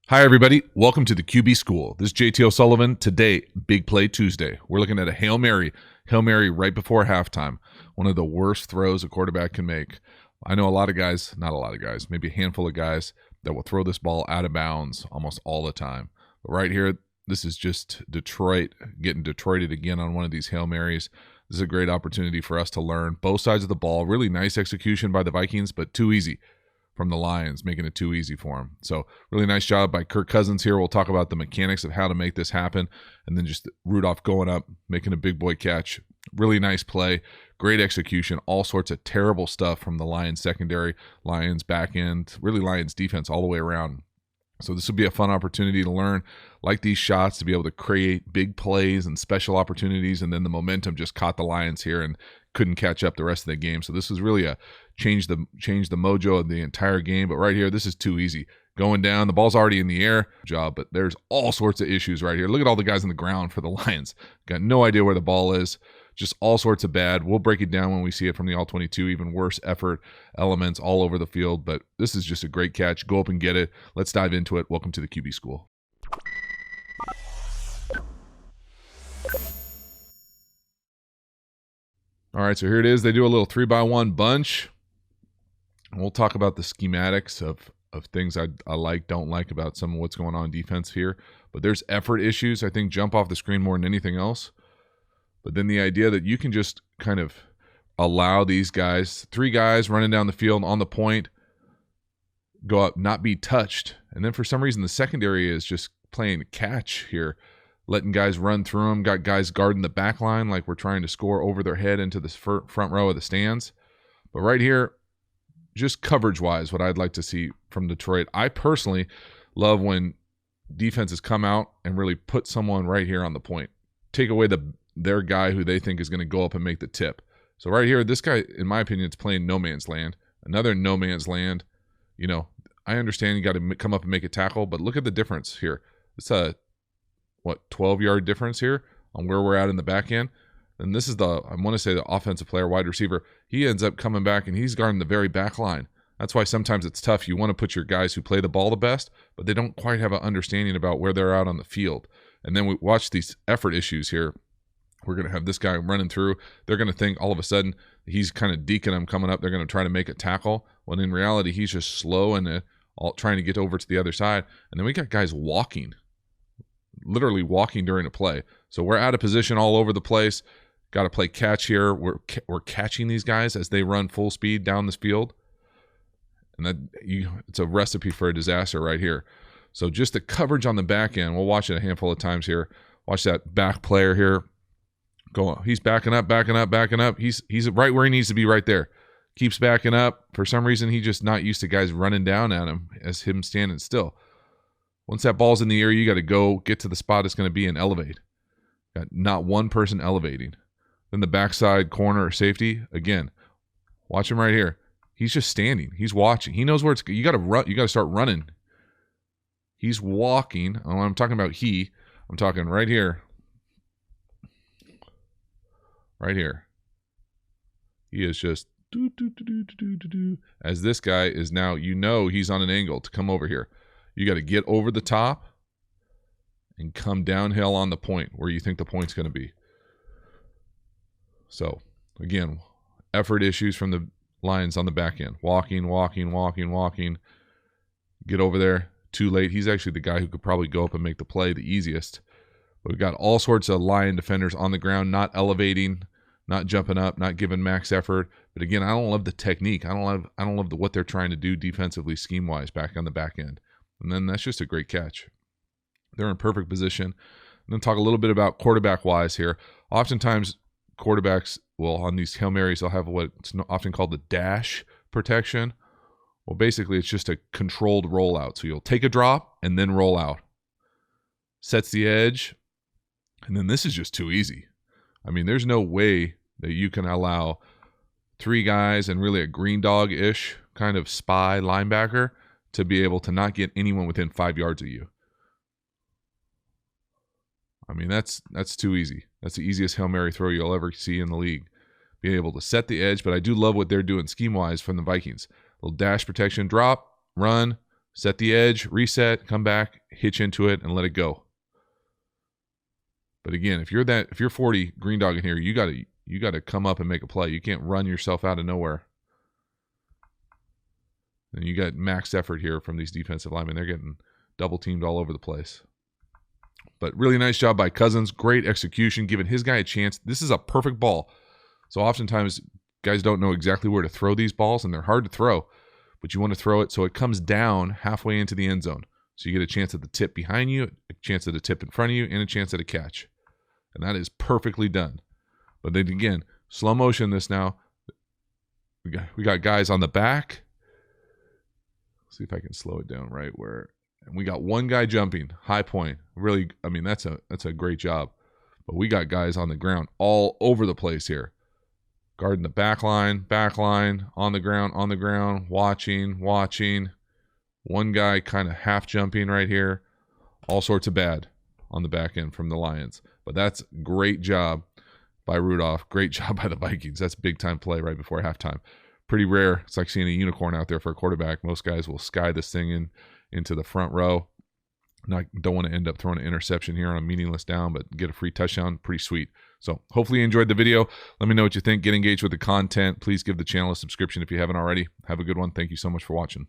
Hi, everybody. Welcome to the QB School. This is JT O'Sullivan. Today, Big Play Tuesday. We're looking at a Hail Mary right before halftime. One of the worst throws a quarterback can make. I know not a lot of guys, maybe a handful of guys that will throw this ball out of bounds almost all the time. But right here, this is just Detroit getting Detroited again on one of these Hail Marys. This is a great opportunity for us to learn both sides of the ball. Really nice execution by the Vikings, but too easy from the Lions, making it too easy for him. So really nice job by Kirk Cousins here. We'll talk about the mechanics of how to make this happen. And then just Rudolph going up, making a big boy catch. Really nice play. Great execution. All sorts of terrible stuff from the Lions secondary, Lions back end, really Lions defense all the way around. So this will be a fun opportunity to learn, like these shots, to be able to create big plays and special opportunities. And then the momentum just caught the Lions here and couldn't catch up the rest of the game. So this was really a change the mojo of the entire game. But right here, this is too easy. Going down, the ball's already in the air. But there's all sorts of issues right here. Look at all the guys on the ground for the Lions. Got no idea where the ball is. Just all sorts of bad. We'll break it down when we see it from the All-22. Even worse effort elements all over the field. But this is just a great catch. Go up and get it. Let's dive into it. Welcome to the QB School. All right, so here it is. They do a little 3-by-1 bunch. And we'll talk about the schematics of things I like, don't like about some of what's going on in defense here. But there's effort issues, I think, jump off the screen more than anything else. But then the idea that you can just kind of allow these guys, 3 guys running down the field on the point, go up, not be touched. And then for some reason, the secondary is just playing catch here, letting guys run through them, got guys guarding the back line like we're trying to score over their head into the front row of the stands. But right here, just coverage-wise, what I'd like to see from Detroit, I personally love when defenses come out and really put someone right here on the point. Take away their guy who they think is going to go up and make the tip. So right here, this guy, in my opinion, is playing no man's land. Another no man's land. You know, I understand you got to come up and make a tackle, but look at the difference here. It's a 12-yard difference here on where we're at in the back end. And this is I want to say the offensive player, wide receiver. He ends up coming back and he's guarding the very back line. That's why sometimes it's tough. You want to put your guys who play the ball the best, but they don't quite have an understanding about where they're out on the field. And then we watch these effort issues here. We're going to have this guy running through. They're going to think all of a sudden he's kind of deking them coming up. They're going to try to make a tackle. When in reality, he's just slow and trying to get over to the other side. And then we got guys walking, literally walking during a play. So we're out of position all over the place. Got to play catch here. We're catching these guys as they run full speed down this field. And it's a recipe for a disaster right here. So just the coverage on the back end, we'll watch it a handful of times here. Watch that back player here. He's backing up. He's right where he needs to be right there. Keeps backing up. For some reason, he's just not used to guys running down at him as him standing still. Once that ball's in the air, you got to go get to the spot it's going to be and elevate. Got not one person elevating. Then the backside corner or safety, again, watch him right here. He's just standing. He's watching. He knows where it's. You got to run. You got to start running. He's walking. When I'm talking about I'm talking right here. Right here. He is just as this guy is now, he's on an angle to come over here. You got to get over the top and come downhill on the point where you think the point's going to be. So, again, effort issues from the Lions on the back end. Walking. Get over there. Too late. He's actually the guy who could probably go up and make the play the easiest. But we've got all sorts of Lion defenders on the ground, not elevating, not jumping up, not giving max effort. But again, I don't love the technique. I don't love what they're trying to do defensively, scheme-wise, back on the back end. And then that's just a great catch. They're in perfect position. And then talk a little bit about quarterback-wise here. Oftentimes, quarterbacks will, on these Hail Marys, they'll have what's often called the dash protection. Well, basically, it's just a controlled rollout. So you'll take a drop and then roll out. Sets the edge. And then this is just too easy. I mean, there's no way that you can allow 3 guys and really a green dog-ish kind of spy linebacker to be able to not get anyone within 5 yards of you. I mean, that's too easy. That's the easiest Hail Mary throw you'll ever see in the league. Being able to set the edge, but I do love what they're doing scheme-wise from the Vikings. A little dash protection, drop, run, set the edge, reset, come back, hitch into it, and let it go. But again, if you're 40 green dog in here, you gotta come up and make a play. You can't run yourself out of nowhere. And you got max effort here from these defensive linemen. They're getting double teamed all over the place. But really nice job by Cousins. Great execution, giving his guy a chance. This is a perfect ball. So oftentimes guys don't know exactly where to throw these balls, and they're hard to throw. But you want to throw it so it comes down halfway into the end zone. So you get a chance at the tip behind you, a chance at a tip in front of you, and a chance at a catch. And that is perfectly done. But then again, slow motion this now. We got guys on the back. Let's see if I can slow it down right where. And we got one guy jumping, high point. Really, I mean, that's a great job. But we got guys on the ground all over the place here. Guarding the back line, on the ground, watching. One guy kind of half jumping right here. All sorts of bad on the back end from the Lions. But that's great job by Rudolph. Great job by the Vikings. That's big time play right before halftime. Pretty rare. It's like seeing a unicorn out there for a quarterback. Most guys will sky this thing into the front row. Don't want to end up throwing an interception here on a meaningless down, but get a free touchdown. Pretty sweet. So hopefully you enjoyed the video. Let me know what you think. Get engaged with the content. Please give the channel a subscription if you haven't already. Have a good one. Thank you so much for watching.